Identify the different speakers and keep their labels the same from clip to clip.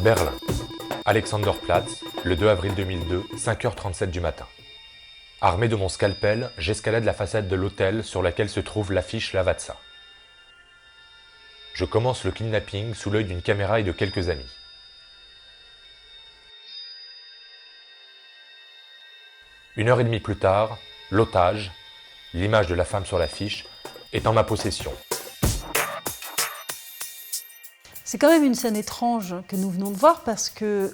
Speaker 1: Berlin. Alexanderplatz, le 2 avril 2002, 5h37 du matin. Armé de mon scalpel, j'escalade la façade de l'hôtel sur laquelle se trouve l'affiche Lavazza. Je commence le kidnapping sous l'œil d'une caméra et de quelques amis. Une heure et demie plus tard, l'otage, l'image de la femme sur l'affiche, est en ma possession.
Speaker 2: C'est quand même une scène étrange que nous venons de voir parce que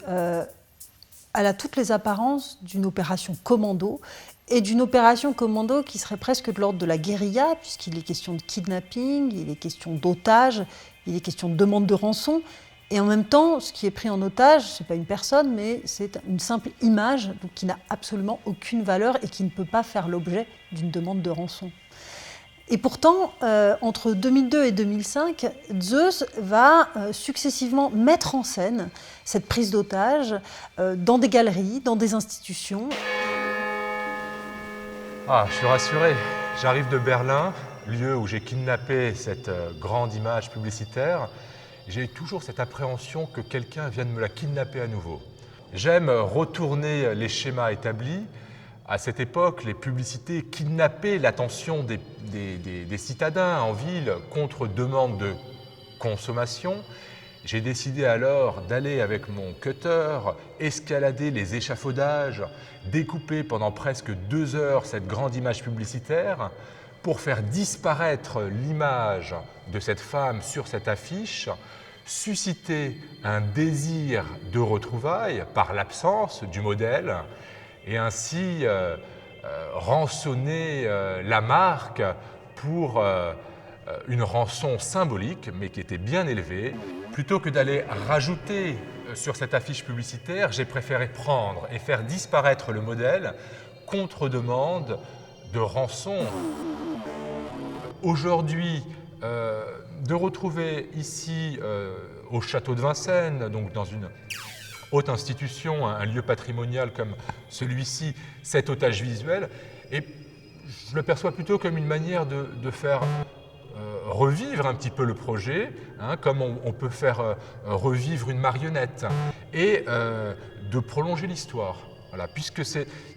Speaker 2: elle a toutes les apparences d'une opération commando et d'une opération commando qui serait presque de l'ordre de la guérilla, puisqu'il est question de kidnapping, il est question d'otage, il est question de demande de rançon. Et en même temps, ce qui est pris en otage, ce n'est pas une personne, mais c'est une simple image donc qui n'a absolument aucune valeur et qui ne peut pas faire l'objet d'une demande de rançon. Et pourtant, entre 2002 et 2005, Zeus va successivement mettre en scène cette prise d'otage dans des galeries, dans des institutions.
Speaker 1: Ah, je suis rassuré. J'arrive de Berlin, lieu où j'ai kidnappé cette grande image publicitaire. J'ai toujours cette appréhension que quelqu'un vienne me la kidnapper à nouveau. J'aime retourner les schémas établis. À cette époque, les publicités kidnappaient l'attention des citadins en ville contre demande de consommation. J'ai décidé alors d'aller avec mon cutter, escalader les échafaudages, découper pendant presque 2 heures cette grande image publicitaire pour faire disparaître l'image de cette femme sur cette affiche, susciter un désir de retrouvailles par l'absence du modèle et ainsi rançonner la marque pour une rançon symbolique, mais qui était bien élevée. Plutôt que d'aller rajouter sur cette affiche publicitaire, j'ai préféré prendre et faire disparaître le modèle contre demande de rançon. Aujourd'hui, de retrouver ici au château de Vincennes, donc dans une haute institution, un lieu patrimonial comme celui-ci, cet otage visuel, et je le perçois plutôt comme une manière de faire revivre un petit peu le projet, comme on peut faire revivre une marionnette, et de prolonger l'histoire. Voilà,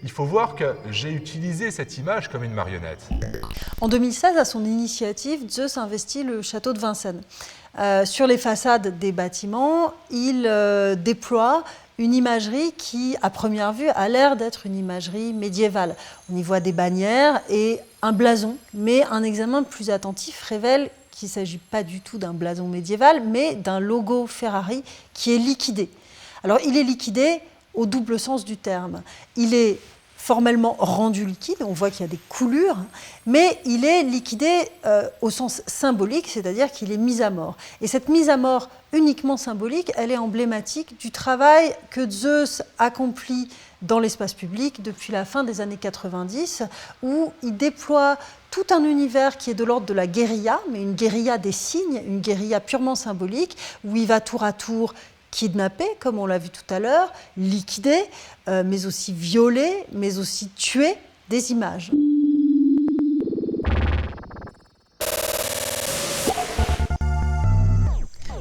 Speaker 1: il faut voir que j'ai utilisé cette image comme une marionnette.
Speaker 2: En 2016, à son initiative, Zeus investit le château de Vincennes. Sur les façades des bâtiments, il déploie une imagerie qui, à première vue, a l'air d'être une imagerie médiévale. On y voit des bannières et un blason, mais un examen plus attentif révèle qu'il ne s'agit pas du tout d'un blason médiéval, mais d'un logo Ferrari qui est liquidé. Alors, il est liquidé au double sens du terme. Il est formellement rendu liquide, on voit qu'il y a des coulures, mais il est liquidé au sens symbolique, c'est-à-dire qu'il est mis à mort. Et cette mise à mort uniquement symbolique, elle est emblématique du travail que Zeus accomplit dans l'espace public depuis la fin des années 90, où il déploie tout un univers qui est de l'ordre de la guérilla, mais une guérilla des signes, une guérilla purement symbolique, où il va tour à tour kidnapper, comme on l'a vu tout à l'heure, liquider, mais aussi violer, mais aussi tuer des images.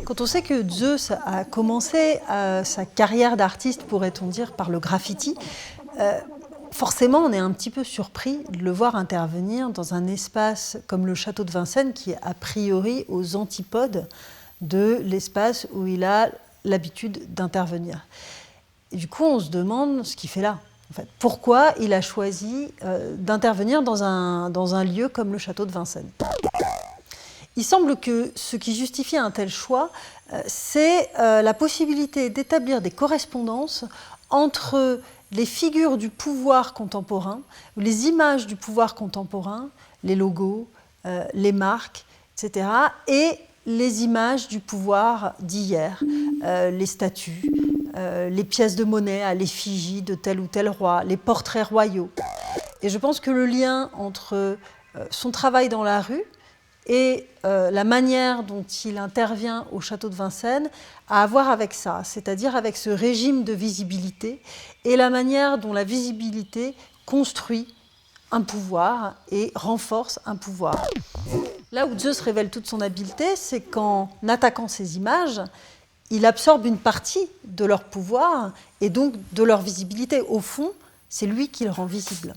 Speaker 2: Quand on sait que Zeus a commencé sa carrière d'artiste, pourrait-on dire, par le graffiti, forcément on est un petit peu surpris de le voir intervenir dans un espace comme le château de Vincennes, qui est a priori aux antipodes de l'espace où il a l'habitude d'intervenir. Et du coup, on se demande ce qu'il fait là. En fait, pourquoi il a choisi d'intervenir dans un lieu comme le château de Vincennes. Il semble que ce qui justifie un tel choix, c'est la possibilité d'établir des correspondances entre les figures du pouvoir contemporain, les images du pouvoir contemporain, les logos, les marques, etc., et les images du pouvoir d'hier, les statues, les pièces de monnaie à l'effigie de tel ou tel roi, les portraits royaux. Et je pense que le lien entre son travail dans la rue et la manière dont il intervient au château de Vincennes a à voir avec ça, c'est-à-dire avec ce régime de visibilité et la manière dont la visibilité construit un pouvoir et renforce un pouvoir. Là où Zeus révèle toute son habileté, c'est qu'en attaquant ces images, il absorbe une partie de leur pouvoir et donc de leur visibilité. Au fond, c'est lui qui le rend visible.